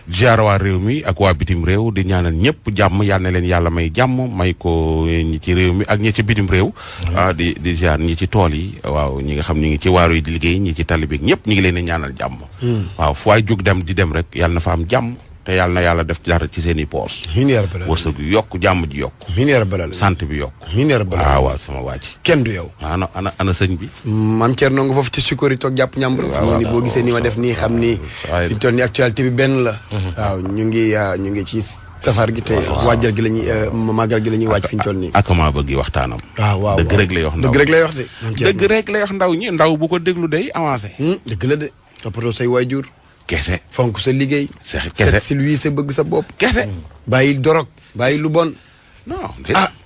ziar waa réew mi ak waa bitim réew di ñaanal ñëpp jàmm yal na leen yàlla may jàmm may ko ñi ci réew mi ak ñi ci bitim réew. di ziar ñi ci tool yi waaw ñi nga xam ñu ngi ci waaru yi di liggéey ñi ci tali bi ñëpp ñu ngi leen di ñaanal jàmm. waaw fu waay jóg dem di dem rek yàlla na fa am jàmm te yàlla na yàlla def dara ci seen i poos. wërsëg yokk jàmm ji yokk. sant bi yokk. waaw sama waa ji. kenn du yow. ana sëñ bi. maam Thierno nga foofu ci Sikori toog jàpp ñàmbur. waaw ni boo gisee ni ma def nii xam ni. fi mu toll nii actualité bi benn la. waaw ñu ngi ci safar gi te waajal gi la ñuy màggal gi la ñuy waaj fi ñu toll nii. ak maa bëgg waxtaanam. waaw dëgg rek lay wax ndaw dëgg rek lay wax de. dëgg rek lay wax ndaw ñi ndaw bu ko déglu day avancé. dëgg la de toppatoo say waajur. kese fonk sa liggéey. kese si lui sa bëgg sa bopp. kese bàyyi dorog bàyyi lu bon. non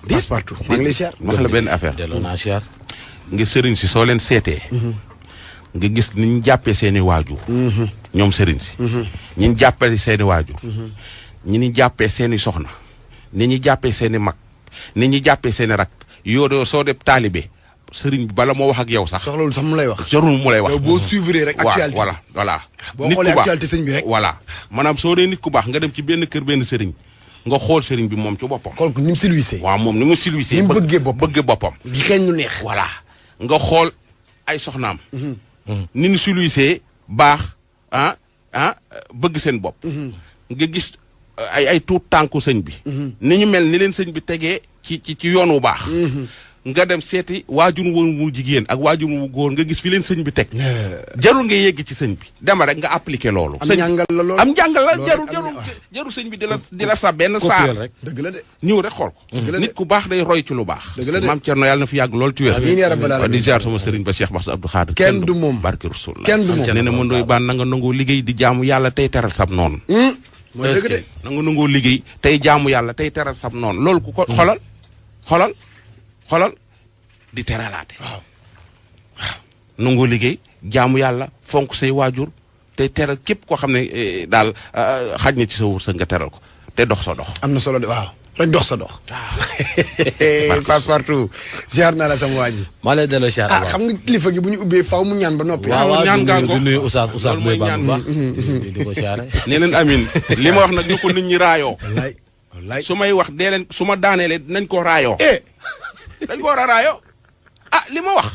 passe partout maa ngi lay siyaar. wax la benn affaire delloo naa siyaar. nga sëriñ si soo leen seetee. nga gis ni ñu jàppee seen i waajur. ñoom sëriñ si. ñi ñu jàppee seen i waajur. ñi ñu jàppee seen i soxna. ni ñu jàppee seen i mag. ni ñu jàppee seen i rak yoo soo def taalibe sëriñ bi bala moo wax ak yow sax. soxlawul sax mu lay wax. jarul mu lay wax. yow boo suivre rek. actualité voilà. boo xoolee actualité sëñ bi rek. voilà maanaam soo dee nit ku baax nga dem ci benn kër benn sëriñ nga xool sëriñ bi moom ci boppam. xool ko ni mu silwisee. waaw moom ni mu silwisee. ni mu bëggee boppam. di xeeñ lu neex. voilà nga xool ay soxnaam. ni ñu silwisee baax bëgg seen bopp. nga gis ay tuut tànku sëñ bi. ni ñu mel ni leen sëñ bi tegee ci yoon wu baax. nga dem seeti waajur wu jigéen ak waajur wu góor nga gis fi leen sëñ bi teg. jarul nga yegg ci sëñ bi dema rek nga appliqué loolu. am njàngal la loolu am njàngal la jarul sëñ bi di la sa benn saar rek. dëgg la de ñëw rek xool ko. nit ku baax day roy ci lu baax. dëgg la de maam Thierno yàlla na fi yàgg lool ci wér. amiin yaa rabbal aalamiin di ziar sama sëriñ ba Cheikh Bass Abdou Khadre. kenn du moom barke Rasul kenn du moom nee na mëndooy baan na nga nangoo liggéey di jaamu yàlla tey teral sab noonu. mooy dëgg de na nga nangoo liggéey tey jaamu yàlla tey teral sab noonu loolu ku ko xolal di teralaate. waaw nangoo liggéey jaamu yàlla fonk say waajur te teral képp koo xam ne daal xaj na ci sa wërsëg nga teral ko te dox sa dox. am na solo de waaw rek dox sa dox. passe partout ziar naa la sama waa ji. maa lay delloo ziar xam nga kilifa gi bu ñu ubbee faw mu ñaan ba noppi. waaw ñaan gaa ko di nuyu Oustaz mooy baax bu baax di ko ziare. nee leen amin li ma wax nag ñu ko nit ñi raayoo. wallaay su may wax dee leen su ma daaneele dinañ ko raayoo. dañ ko war a raayoo. li ma wax.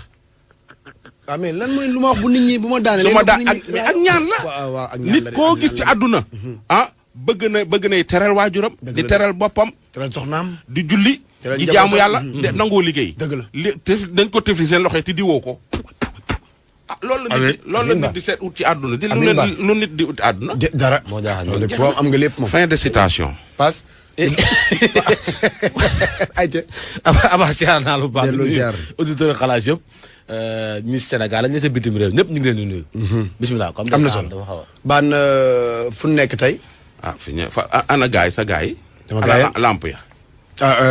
waaw mais lan mooy lu ma wax bu nit ñi bu ma daanee. su ma ak ñaan la. waaw ak ñaan la nit koo gis ci àdduna. bëgg nay teral waajuram. di teral boppam. teral soxnaam. di julli. di jaamu yàlla. de nangoo liggéey. dëgg la dañ ko tefli seen loxo te di woo ko. loolu la nit di seet ut ci àdduna. lu nit di ut àdduna. dara moo jaaxal de ko am nga lépp moom. fin de citation. passe. ayca. Aba ziar naa lu baax. delloo ziar auditeur xalaas yëpp. ñi Sénégal ak ñi sa bitim réew ñëpp ñu ngi leen di nuyu. bisimilah comme am na solo dafa xaw a. baan fu nekk tey. fi ñu ana gaay sa gaay. dama gaay lamp ya.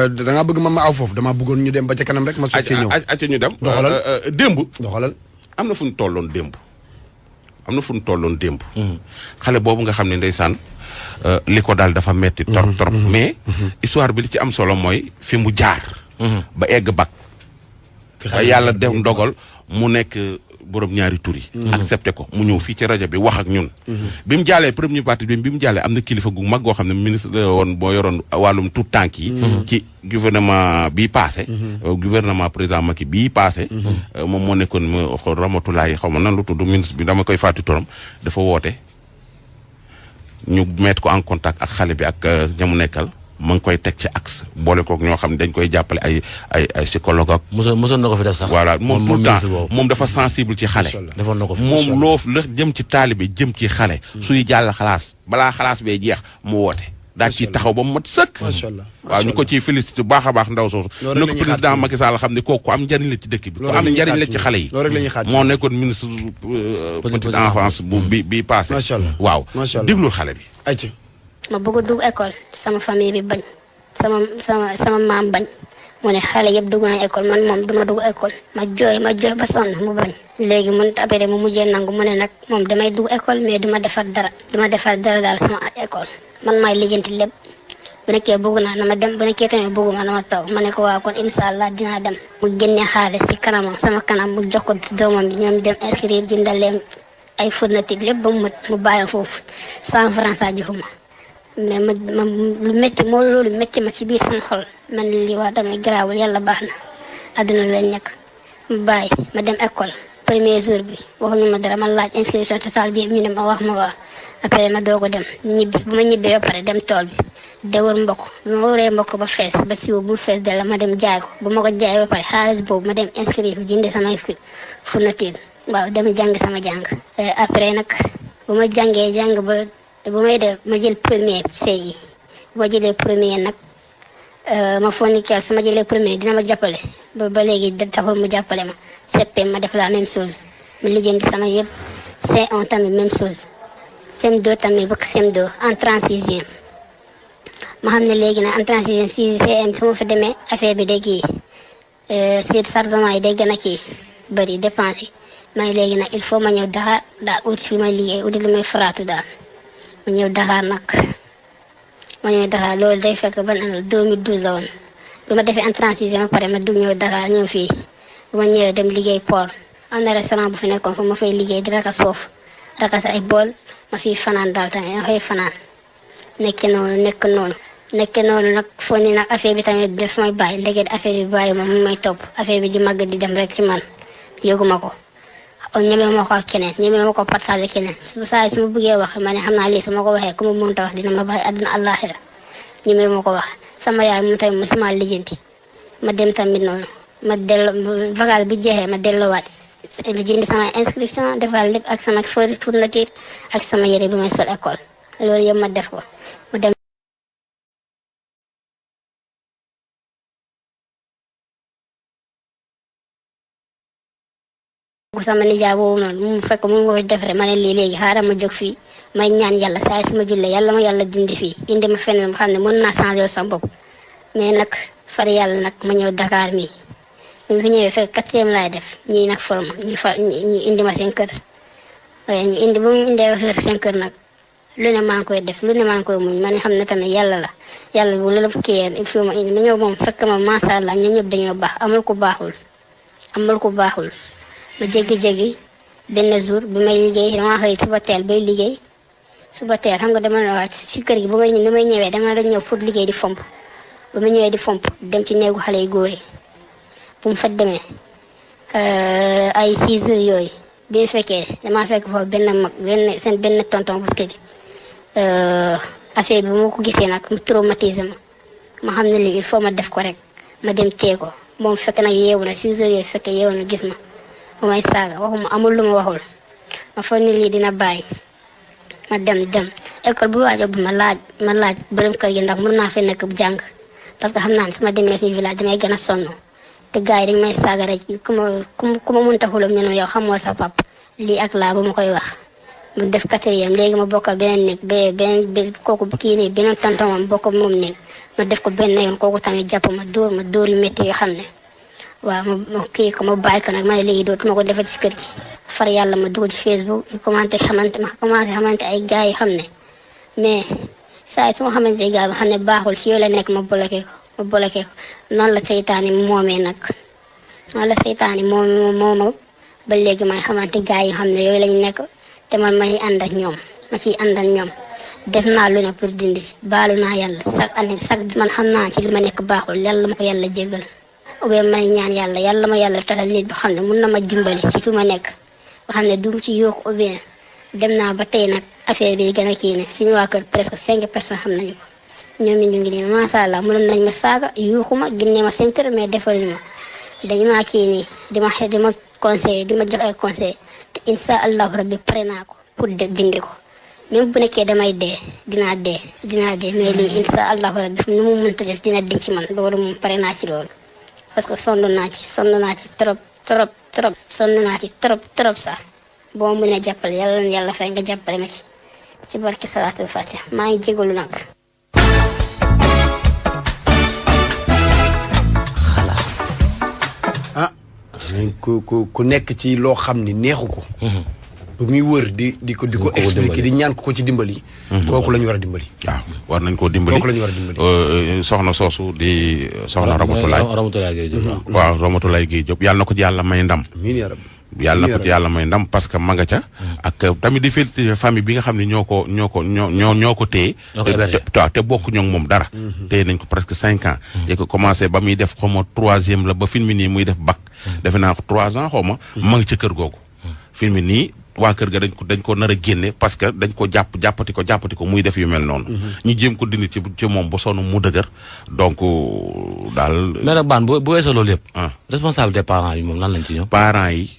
da ngaa bëgg ma aw foofu damaa bëggoon ñu dem ba ca kanam rek ma soog cee ñëw. acca ñu dem. doxalal démb. doxalal. am na fu ñu tolloon démb. xale boobu nga xam ne ndeysaan li ko daal dafa metti trop mais histoire bi li ci am solo mooy fi mu jaar. ba egg bac. ba yàlla def ndogal mu nekk borom ñaari tur yi. accepté ko mu ñëw fii ci rajo bi wax ak ñun. bi mu jàllee première partie bi mu jàllee am na kilifa gu mag goo xam ne ministre la woon boo yoroon wàllum tout tànk yi. ci gouvernement bii passé. gouvernement président Macky bii passé. moom moo nekkoon Ramatulaay xaw ma nan lu tudd ministre bi dama koy fàtti turam dafa woote. ñu mettre ko en contact ak xale bi ak ñamu nekkal. ma ngi koy teg ci axe boole kook ñoo xam ne dañ koy jàppale ay psychologue ak. mosoon na ko fi def sax. voilà moom tout le temps moom dafa sensible ci xale. defoon na ko fi moom la jëm ci taalibe jëm ci xale. suy jàll xalaas balaa xalaas bee jeex mu woote. daal ciy taxaw ba mu mat sëkk. macha allah waaw ñu ko ciy félicité bu baax a baax ndaw soosu. loolu rek la ñuy xaar président Macky Sall xam ne kooku am njariñ la ci dëkk bi. ku am njariñ la ci xale yi. loolu rek la ñuy xaar moo nekkoon ministre petite enfance bu bi passé. macha allah waaw déglul xale bi. ayca. ma bëgg a dugg école sama famille bi bañ sama maam bañ mu ne xale yëpp dugg nañ école man moom duma dugg école ma jooy ba sonn mu bañ léegi mun après mu mujjee nangu mu ne nag moom damay dugg école mais duma defar dara daal sama école man maay lijjanti lépp bu nekkee bëgg naa na ma dem bu nekkee tamit bëgguma na ma taw ma ne ko waaw kon incha allah dinaa dem mu génnee xaalis si kanamam sama kanam mu jox ko doomam bi ñoom dem inscrire jëndal leen ay fourniture lépp ba mu mët mu bàyyi foofu 100 francs saa joxuma mais ma lu métti moo loolu métti ma ci biir sama xol man lii waa tamit garaawul yàlla baax na àdduna lañ nekk mu bàyyi ma dem école premier jour bi waxuñu ma dara ma laaj inscription totale bi ñu ne ma wax ma waa après ma doog a dem ñibbi bu ma ñibbee ba pare dem tool bi de wër mbokk bu ma wëree mbokk ba fees ba siw bu fees de la ma dem jaay ko bu ma ko jaay ba pare xaalis boobu ma dem inscrire jënd samay fourniture waaw dem jàng sama jàng après nag bu ma jàngee jàng ba bu may def ma jël premier CI bu ma jëlee premier nag ma foog ni su ma jëlee premier dina ma jàppale ba léegi taxul mu jàppale ma CP ma def la même chose ma lijjanti sama yëpp C1 tamit même chose CM2 tamit ba CM2 en 36e ma xam ne léegi nag en 36e si CM fu ma fa demee affaire bi day kii si chargement yi day gën a kii bëri dépense yi may léegi nag il faut ma ñëw Dakar daal uti lu may liggéey uti lu may faraatu daal ma ñëw Dakar nag ma ñëw Dakar loolu day fekk ban année 2012 la woon bi ma defee en 36e ba pare ma dugg ñëw Dakar ñëw fii bu ma ñëwee dem liggéey port am na restaurant bu fi nekkoon fu ma fay liggéey di rakas foofu rakas ay bool ma fiy fanaan daal tamit ma fay fanaan nekk noonu nag foo ni nag affaire bi tamit daf may bàyyi ndeket affaire bi bàyyi moom mu may topp affaire bi di màgg di dem rek ci man yëguma ko ñemee ma ko ak keneen ñemee ma ko partagé keneen su ma bëggee wax ma ne xam naa lii su ma ko waxee ku ma mënta wax dina ma bàyyi àdduna àllaaxira ñemee ma ko wax sama yaay moom tamit mosuma lijjanti ma dem tamit noonu ma delloo vacances bu jeexee ma delloowaat ma jënd sama inscription defal lépp ak sama fourniture ak sama yére bi may sol école loolu yëpp ma def ko mu dem sama nijaay boobu noonu mu fekk mu ngi ko def rek ma ne lii léegi xaaral ma jóg fii may ñaan yàlla saa su ma jullee yàlla ma yàlla dindi fii indi ma feneen ma xam ne mën naa changer sama bopp mais nag far yàlla nag ma ñëw Dakar mi fi ñëwee fekk 4e laay def ñii nag forma ñu indi ma seen kër waaye ñu indi ba mu indee seen kër nag lu ne maa ngi koy def lu ne maa ngi koy muñ ma ne xam ne tamit yàlla la yàlla bu la kii il faut ma indi ma ñëw moom fekk ma macha allah ñoom ñëpp dañoo baax amul ku baaxul ma jéggi-jéggi benn jour bi may liggéey dama xëy suba teel bay liggéey suba teel xam nga dama ne waat si kër gi bu may ñëwee dama doon ñëw pour liggéey di fomp ba ma ñëwee di fomp dem ci néegu xale yu góor yi bu mu fa demee ay 6 heures yooyu bi fekkee damaa fekk foofu benn tonton bu tëdd affaire bi bu ma ko gisee nag mu traumatisé ma xam ne lii il faut ma def ko rek ma dem tee ko moom fekk na yeewu na 6 heures yooyu fekk yeewu na gis ma bu may saaga waxuma amul lu ma waxul ma foog ni lii dina bàyyi ma dem école bu waaj bu ma laaj borom kër gi ndax mën naa fee nekk bu jàng parce que xam naa ne su ma demee suñu village damay gën a sonn te gars yi dañ may saaga rek ku ma mënta xulam ñu ne yow xamoo sa pap lii ak laa ba ma koy wax mu def 4e léegi ma bokkal beneen néeg kooku kii nii beneen tonton moom bokk moom néeg ma def ko benn yoon kooku tamit jàpp ma dóor yu métti yoo xam ne waaw ma kii ko ma bàyyi ko nag ma ne léegi dootuma ko defati ci kër gi far yàlla ma dugg ci Facebook ñu commencé xamante ay gars yi xam ne mais saa yi su ma xamante ay gars yi xam ne baaxul ci yow la nekk ma bloqué ko noonu la seytaane moomee nag noonu la seytaane mooma ba léegi may xamante gars yi xam ne yooyu lañu nekk te man may ànd ak ñoom ma ciy ànd ak ñoom def naa lu ne pour dindi baalu naa yàlla chaque man xam naa ci li ma nekk baaxul yàlla ma ko yàlla jégal ou bien may ñaan yàlla ma yàlla taxal nit ba xam ne mun na ma dimbali ci fi ma nekk ba xam ne du ci yóoxu ou bien dem naa ba tey nag affaire bi gën a kii ne suñu waa kër presque 5 personnes xam nañu ko ñoom ñu ngi nii macha allah mënoon nañ ma saaga yuuxu ma génne ma seen kër mais defal ñu ma dañu maa kii nii di ma conseiller di ma jox ay conseil te incha allahu rabbi pare naa ko pour dindi ko même bu nekkee damay dinaa dee mais lii incha allahu rabbi nu mu mënta def dina denc ci man loolu moom pare naa ci loolu. parce que sonn naa ci trop sax boo mu ne jàppale yàlla fay nga jàppale ma ci barke salaatul fatiha maa ngi jégalu nag. xalaas. ah. ku nekk ci loo xam ni neexu ko. ba muy wër di ko expliquer di ñaan ko ci dimbali. kooku la ñu war a dimbali. waaw war nañ koo dimbali kooku la ñu war a dimbali. soxna soosu di soxna Ramatulaay Ramatulaay Gueye Diop waaw Ramatulaay Gueye Diop yàlla na ko yàlla may ndam. amiin yaa rabbi. yàlla na ko ci yàlla may ndam parce que ma nga ca. ak tamit di félicité famille bi nga xam ne ñoo ko téye. te bokk ñoo moom dara. téye nañ ko presque 5 ans. te ko commencé ba muy def xaw ma 3e la ba film nii muy def bac. defe naa ko 3 ans xaw ma. ma nga ca kër googu. film nii waa kër ga dañ ko nar a génne parce que dañ ko jàppati ko muy def yu mel noonu. ñu jéem ko dindi ci moom ba sonn mu dëgër donc daal. mais nag baan bu weesoo loolu yëpp. responsabilité parents yi moom lan lañ ci ñëw. parents yi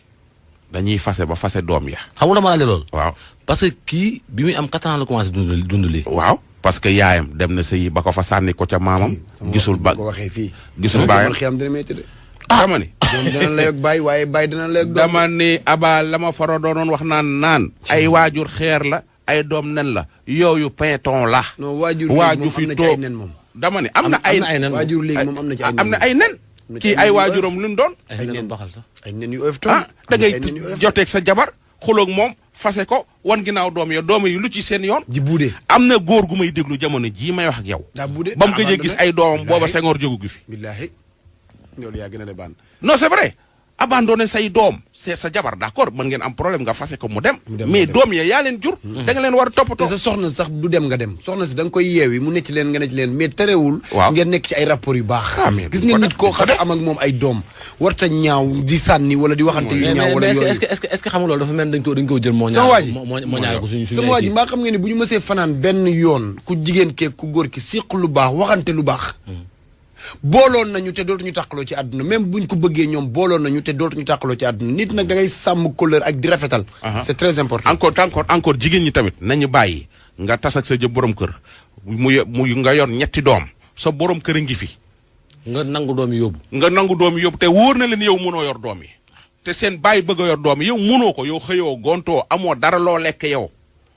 dañuy fase ba fase doom ya. xam nga dama laaj loolu. waaw parce que kii bi muy am 4 ans la commencé dund lii. waaw parce que yaayam dem na sëyi ba ko fa sànni ko ca maamam. gisul ba ko waxee fii. gisul baayam xiyam dina métti de. dama ni. moom dana lay ak baay waaye baay dana lay ak doom. dama ni Aba la ma faro doonoon wax naan. ay waajur xeer la ay doom nen la yooyu pinton la. non waajur fi léegi moom am na ci toog ay nen moom. dama ni am na ay nen waajur léegi moom am na ci ay nen. am na ay nen. kii ay waajuram luñ doon. ay nen baxal sax. ay nen yu oyof tool. da ngay joteeg sa jabar xuloog moom fase ko wan ginnaaw doom yi lu ci seen yoon. ji buudee. am na góor gu may déglu jamono jii may wax ak yow. daa buudee ba mu gëjee gis ay doomam booba Senghor jógu gi fi. billaahi loolu yaa gën a de baan. non c'est vrai abandonné say doom c'est sa jabar d'accord mën ngeen am problème nga fase ko mu dem. mais doom ya yaa leen jur. da nga leen war a toppatoo. te sa soxna sax du dem nga dem soxna si da nga koy yeewi mu necc leen nga necc leen mais terewul. waaw ngeen nekk ci ay rapport yu baax. gis ko nga def nit koo xas am ak moom ay doom warta ñaaw di sànni wala di waxante yu ñaaw wala yooyu. est-ce que xam nga loolu dafa mel dañ ko jël moo sama waa ji ñaar ko suñu sama waa ji mbaa xam nga ne bu ñu mësee fanaan benn yoon ku jigéen kee ku góor ki siq lu baax waxante lu baax booloon nañu te dootuñu tàqaloo ci àdduna même buñ ko bëggee ñoom booloon nañu te dootuñu tàqaloo ci àdduna nit nag da ngay sàmm couleur ak di rafetal. c'est très important. encore jigéen ñi tamit nañu bàyyi nga tas ak sa borom kër muy nga yor ñetti doom sa borom kër a ngi fi. nga nangu doom yi yóbbu. te wóor na leen yow mënoo yor doom yi. te seen bàyyi bëgg a yor doom yi yow mënoo ko yow xëyoo gontoo amoo dara loo lekk yow.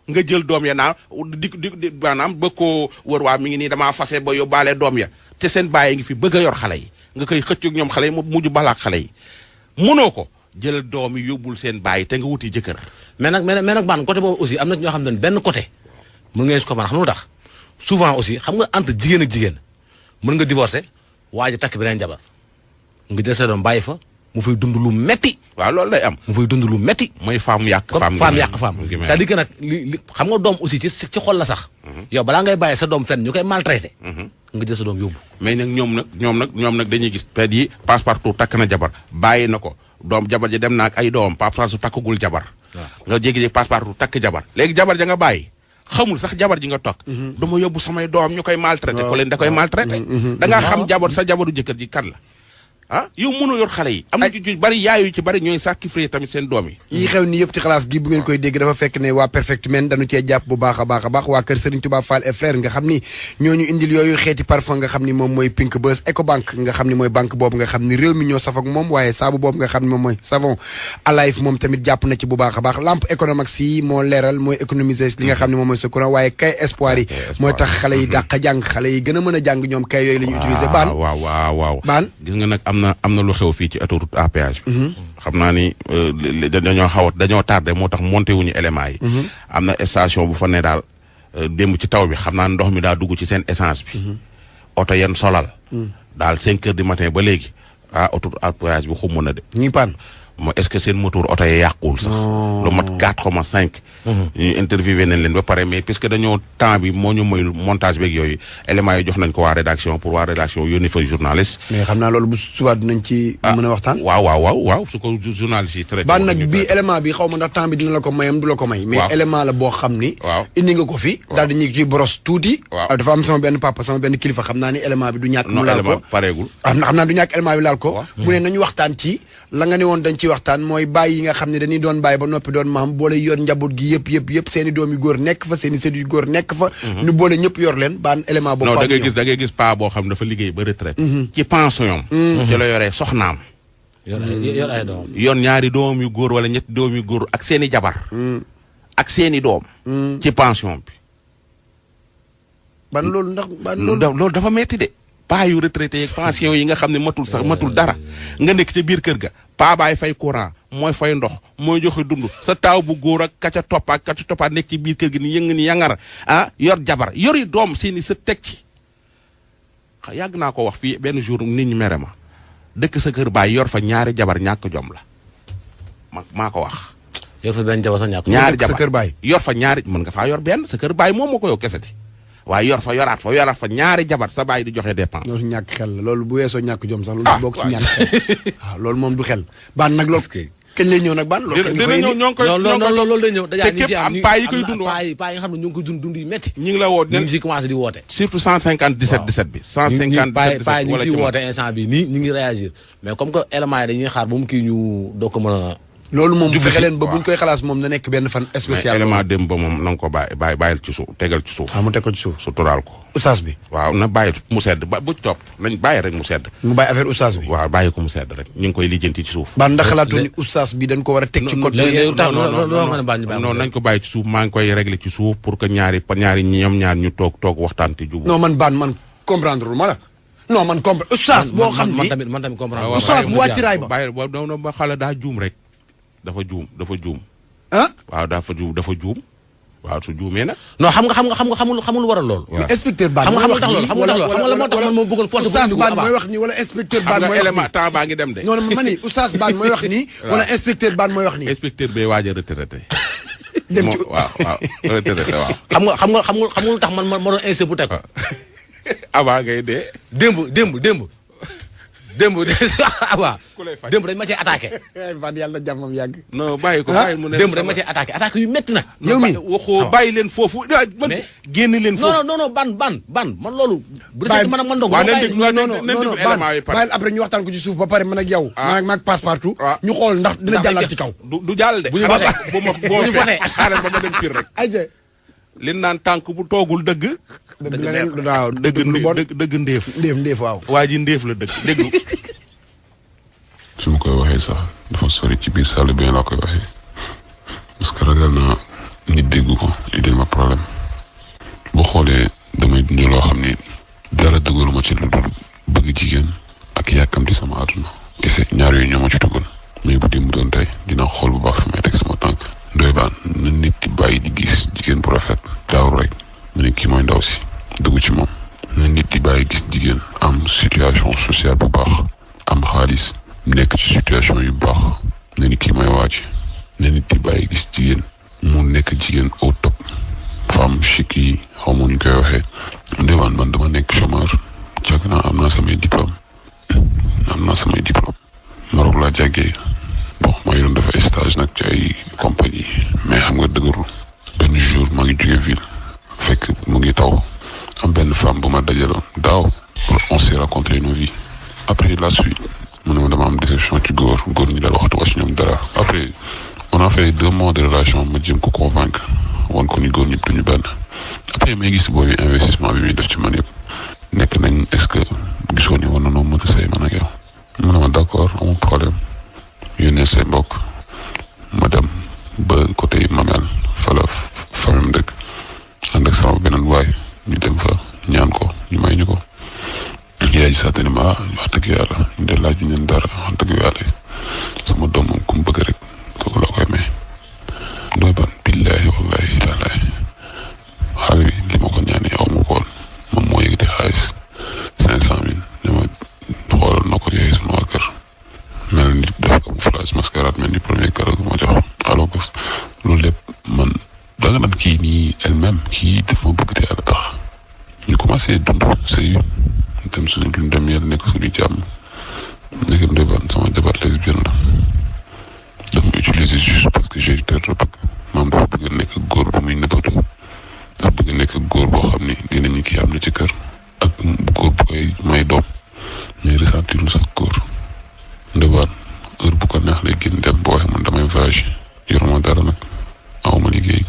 nga jël doom ya naa di maanaam bëgg koo wër waa mi ngi nii damaa fase ba yóbbaale doom ya te seen bàyyi ngi fi bëgg a yor xale yi nga koy xëccoog ñoom xale yi mu mujj balaak xale yi mënoo ko jël doom yi yóbbul seen bàyyi te nga wuti jëkkër. mais nag baan côté boobu aussi am na ñoo xam ne benn côté mën ngeen si ko mën xam nga lu tax souvent aussi xam nga entre jigéen ak jigéen mën nga divorcer waa ji takk beneen jabar nga jël sa doom bàyyi fa mu fay dund lu metti. waaw loolu day am. mu fay dund lu metti. mooy femme yàq femme. c'est-à-dire que nag li xam nga doom aussi ci xol la sax. yow balaa ngay bàyyi sa doom fenn ñu koy maltraité. nga jël sa doom yóbbu. mais nag ñoom nag dañuy gis pet yi passe-partout takk na jabar bàyyi na ko doom jabar ja dem na ak ay doom passe-partout takkagul jabar. nga jékki-jékki passe-partout takk jabar léegi jabar ja nga bàyyi. xamul sax jabar ji nga toog. dama yóbbu samay doom ñu koy maltraité. ko leen da koy maltraité. da ngaa xam sa jabaru jëkkër ji kan la. yow mënoo yor xale yi. am na ci bari yaay yu ci bari ñooy sacrifier tamit seen doom yi. yi xew ni yëpp ci xalaas gi bu ngeen koy dégg dafa fekk ne waa Perfect Men dañu cee jàpp bu baax a baax a baax waa kër Serigne Touba Fall et frère nga xam ni ñooñu indil yooyu xeeti parfum nga xam ni moom mooy Pink Buzz Ecobank nga xam ni mooy banque boobu nga xam ni réew mi ñoo saf ak moom waaye saabu boobu nga xam ni moom mooy savon Alive moom tamit jàpp na ci bu baax a baax lampe Economax yi moo leeral mooy économiser li nga xam ni moom mooy sa courant waaye kay espoir yi mooy tax xale yi dàq jàng xale yi gën a mën a jàng ñoom kay yooyu la ñu utiliser baan waaw baan gis nga nag am na lu xew fii ci autoroute à péage bi xam naa ni dañoo tardé moo tax monté wuñu éléments yi am na station bu fa ne daal démb ci taw bi xam naa ndox mi daa dugg ci seen essence bi oto yenn solal daal 5 heures du matin ba léegi autoroute à péage bi xumm na de ñi paan moo est-ce que seen moteur oto yi yàquwul sax lu mat 4,5 ñu interviewé nañ leen ba pare mais puisque dañoo temps bi moo ñu moyul montage beeg yooyu éléments yi jox nañ ko waa rédaction pour waa rédaction yónni fa journaliste mais xam naa loolu bu subaa dinañ ci mën a waxtaan waaw su ko journaliste yi traité baan nag bii élément bi xaw ma ndax temps bi dina la ko mayam du la ko may mais élément la boo xam ni indi nga ko fi daal di ñu ci boros tuuti dafa am sama benn papa sama benn kilifa xam naa ni élément bi du ñàkk mu laal ko pareegul xam naa du ñàkk élément bi laal ko mu ne nañu waxtaan ci la nga ne woon dañ ci waxtaan mooy bàyyi yi nga xam ne dañuy doon bàyyi ba noppi doon maam boole yor njaboot gi yëpp seeni doom yu góor nekk fa seeni sët yu góor nekk fa ñu boole ñëpp yor leen baan élément boobu non da ngay gis pa boo xam ne dafa liggéey ba retraite ci pension ci la yoree soxnaam yor ay doom yoon ñaari doom yu góor wala ñetti doom yu góor ak seeni jabar ak seeni doom ci pension bi ban loolu loolu dafa metti de paa yu retraité yeeg pension yi nga xam ne matul dara nga nekk ca biir kër ga paa baay fay courant mooy fay ndox mooy joxe dund sa taaw bu góor ak kaca toppaat nekk ci biir kër gi ni yëng ni yangar yor jabar yori doom seeni sa teg ci yàgg naa ko wax fii benn jour nit ñi mere ma dëkk sa kër baay yor fa ñaari jabar ñàkk jom la maa ko wax. yor fa benn jabar sa ñàkk. ñaari sa jabar kër baay. yor fa ñaari mën nga faa yor benn sa kër baay moom moo ko yow keseti waaye yor fa yoraat fa ñaari jabar sa baay di joxe dépense. loolu ñàkk xel la loolu bu weesoo ñàkk jom sax loolu bokk ci ñàkk xel waaw loolu moom du xel baan nag loolu kañ lay ñëw nag baan loolu kañ dina ñëw ñoo ngi koy loolu day ñëw dajaa te képp am paa yi koy dund paa yi nga xam ne ñu ngi koy dund yu métti ñu ngi la woo ñu ngi ci commencé di woote surtout 157 bi 157 paa yi ñu wala ngi ci ciy woote instant bi nii ñu ngi réagir mais comme que éléments yi dañuy xaar ba mu kii ñu doo ko mën a loolu moom Jublu fexe si. leen ba buñ waaw. koy xalaas moom na nekk benn fan spécial élément dem ba moom na nga ko bàyyil ci suuf tegal ci suuf waaw mu teg ko ci suuf suturaal ko oustaz bi waaw na bàyyi mu sedd ba bu topp nañ bàyyi rek mu sedd mu bàyyi affaire oustaz bi waaw bàyyi ko mu sedd rek ñu ngi koy lijjanti ci suuf baan ndax xalaatu ni oustaz bi dañ ko war a teg ci code léegi bi non nañ ko bàyyi ci suuf maa ngi koy régler ci suuf pour que ñaari ñoom ñaar ñu toog waxtaan te jubu non man baan man comprendre ma la non man comprendre oustaz boo xam ni man tamit comprendre oustaz bu wàcc raay ba bàyyi ba doon ba xala daa juum rek dafa juum ah waaw dafa juum waaw su juumee nag non xamul waral loolu mais inspecteur baan xam nga mooy wax tax loolu xam nga tax loolu xam nga la moo tax man moo bëggoon force oustaz baan mooy wax ni wala inspecteur xam baan nga mooy wax élément ni temps baa ngi dem de non non ma ni oustaz baan mooy wax ni wala inspecteur baan mooy wax ni inspecteur bee waaj a retraité dem ci waaw retraité waaw xam nga lu tax man ma doon insé bu teg ko avant ngay dee démb waaw ku lay faj démb dañ ma cee attaqué baan yàlla jàmmam yàgg non bàyyi ko bàyyi mu ne démb dañ ma cee attaqué yu métti nag yow mi waxoo bàyyi leen foofu mais génn leen foofu non ban man loolu bu Bàyyi- desee man ak man dong waaw nañ bàyyi- déglu non non nañ déglu non élément yi pare bàyyil après ñu waxtaan ko ci suuf ba pare man ak yow Ah. maag passe partout Ah. ñu xool ndax dina Ndax jàllal day ci kaw du jàll de Bu ñu xaaral voté. bu ma Bu ñu voté. xaaral ba ma dem kii rek ayja li naan tànk bu toogul dëgg dëgg la leen waaw dëgg lu bon dëgg ndéef ndéef waaw waa ji ndéef la dëgg déglu su ma koy waxee sax dafa sori ci biir salle bi laa koy waxee parce que ragal naa nit dégg ko indil ma problème boo xoolee damay dund loo xam ni dara dëggaluma ci lu dul bëgg jigéen ak yàkkamti sama àdduna kese ñaar yooyu ñoo ma ci dugal mais bu démb doon tey dina xool bu baax fi may teg sama tànk doy baan na nit ki bàyyi di gis jigéen bu rafet daawul rek mu ne kii mooy ndaw si dugg ci moom na nit di bàyyi gis jigéen am situation sociale bu baax am xaalis nekk ci situation yu baax ne ni kii mooy waaj ne nit di bàyyi gis jigéen mu nekk jigéen au top femme chic yi xaw ma ñu koy waxee ndewaan man dama nekk chômeur jàgg naa am naa samay diplôme Maroc laa jàggee bon maa ngi doon def ay stage nag ci ay compagnie mais xam nga dëgërul benn jour maa ngi jóge ville fekk mu ngi taw am benn femme bu ma dajaloon daaw on s'est rencontré nos vies après la suite mu ne ma dama am déception ci góor ñi daal waxtu ci ñoom dara après on a fait 2 mois de relation ma jëm ko convaincre wan ko ni góor ñëpp duñu benn après may gis boobu investissement bi muy def ci man yëpp nekk nañ est-ce que gisoo ni war na noo mën a sëy man ak yow mu ne ma d'accord amul problème yónnee say mbokk ma dem ba côté Mamel fa la famille dëkk ànd ak sama beneen waay ñu dem fa ñaan ko ñu may ñu ko yaay sax ne ma wax dëgg yàlla ñu de laaj ñu leen dara wax dëgg yàlla sama doom moom ku mu bëgg rek kooku laa koy may doy ban billaahi wallaahi taalaahi xale bi li ma ko ñaanee aw ma ko woon moom moo yëg di xaalis 500,000 ne ma xoolal na ko joxe suma waa kër mel ni def camouflage mascarade mel ni premier kër gu ma jox alors que loolu lépp man da nga naan kii nii elle-même kii daf ma bëgg te yàlla tax ñu commencé dund sëy dem suñu duñ dem yàlla nekk suñu jàmm nekk ndeban sama jabar lesbienne la dama utiliser juste parce que j'ai dara bëgg maam dafa bëgg nekk góor bu muy nëbbatu dafa bëgg nekk góor boo xam ni dinañu kii am na ci kër ak góor bu koy may doom mais ressentir sax góor ndewaan heure bu ko neex lay génn dem boo xam man damay voyage yoruma dara nag awma liggéey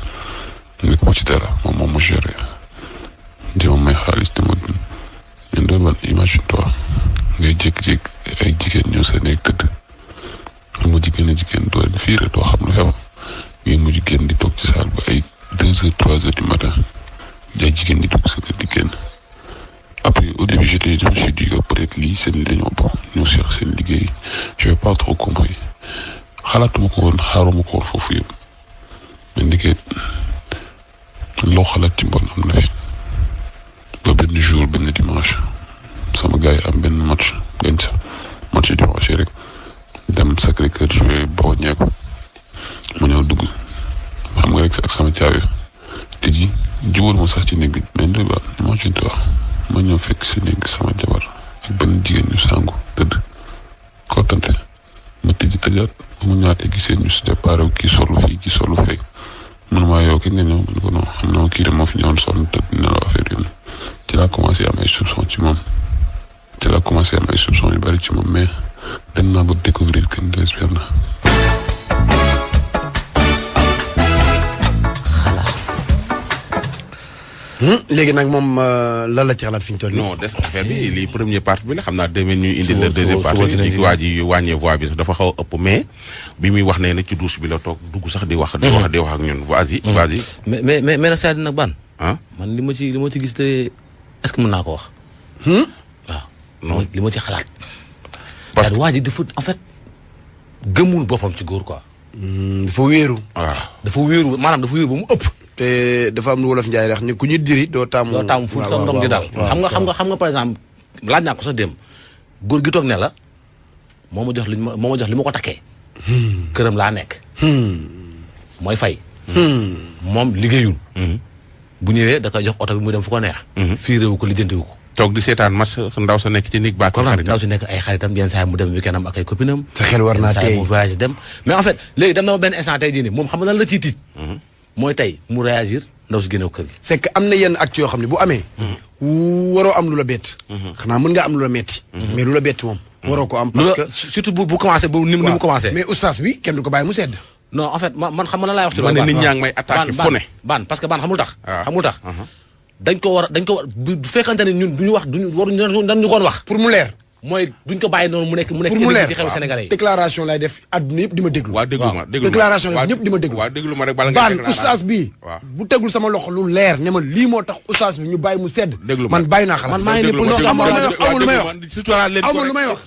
nekk ma ci dara moom ma géré jëma may xaalis te ma dund mais ndewaan imagine toi ngay jékki-jékki ay jigéen ñëw sa néeg tëdd xam nga jigéen doo leen fiire doo xam lu xew ngay mujj génn di toog ci saal ba ay 2 heures 3 heures du matin ay jigéen di dugg sa kër di génn après au début je me suis dit que peut-être lii seen dañoo bon ñoo seex seen liggéey je n'ai pas trop compris xalaatuma ko woon xaaruma ko woon foofu yëpp mais ndeket loo xalaat ci mbon am na fi ba benn jour benn dimanche sama gars yi am benn match gañ sa match dimanche rek dem Sacré-Cœur joué ba wàññeeku ma ñëw dugg xam nga rek ak sama caabi te ji jubal ma sax ci néeg bi mais ndoy ba moo ci wax ma ñëw fekk si néeg sama jabar ak benn jigéen ñu sangu tëdd kottante ma tëj tëjaat mu ñaatee gisee ñu si départ kii solu fii kii solu fee mënuma yow ki nga ñëw man ko non xam na kii de moo fi ñëwoon sonn tëdd nelaw affaire yi ci laa commencé am ay soupçon ci moom yu bari ci moom mais dem naa ba découvrir que ni lesbienne la. léegi nag moom lan la ci xalaat fi ñu toll nii. non des affaire bi lii première partie bi la xam naa demee ñuy indi la deuxième partie bi waa ji wàññee voix bi sax dafa xaw a ëpp mais bi muy wax ne na ci douche bi la toog dugg sax di wax ak ñun vas-y mais nag saa nag ban ah man li ma ci gis te est-ce que mën naa ko wax waaw non li ma ci xalaat parce que waa ji dafa en fait gëmul boppam ci góor quoi dafa wéeru dafa wéeru maanaam dafa wéeru ba mu ëpp te dafa am lu wolof Njaay wax ni ku ñu diri doo taamu fu sa ndong di daal xam nga par exemple laaj naa ko sax dem góor gi toog ne la moo ma jox li ma ko takkee këram laa nekk mooy fay moom liggéeyul bu ñëwee da koy jox oto bi mu dem fu ko neex fii réewu ko lijjantiwu ko toog di seetaan match ndaw sa nekk ci néeg ba ndaw si nekk ay xaritam yenn saa mu dem weekend am ak ay copine am sa xel war naa tey mu voyage dem mais en fait léegi dem na ma benn instant tey jii nii moom xam nga lan la ciy tiit mooy tey mu réagir ndaw si génne kër gi. c'est que am na yenn actes yoo xam ne bu amee. waroo am lu la bett. xanaa mën nga am lu la metti. mais lu la bett moom. waroo ko am parce que surtout bu commencé ba ni mu commencé. mais oustaz bi kenn du ko bàyyi mu sedd. non en fait man xam nga lan laay wax ci loolu. man nit ñaa ngi may attaqué fu ne. baan parce que baan xamul tax. xamul tax. dañ ko war bu fekkante ne ñun duñu wax waruñu dañu ko wax. pour mu leer. mooy duñ ko bàyyi noonu mu nekk pour mu leer ci xew Sénégalais yi. déclaration lay def àdduna yëpp di ma déglu. waaw déglu ma déclaration lay def ñëpp di ma déglu. waaw déglu ma rek bala nga baan oustaz bi bu tegul sama loxo lu leer ne ma lii moo tax oustaz bi ñu bàyyi mu sedd. déglu ma man bàyyi naa xalaat. man maa ngi ne pour amul lu may wax surtout amul lu may wax.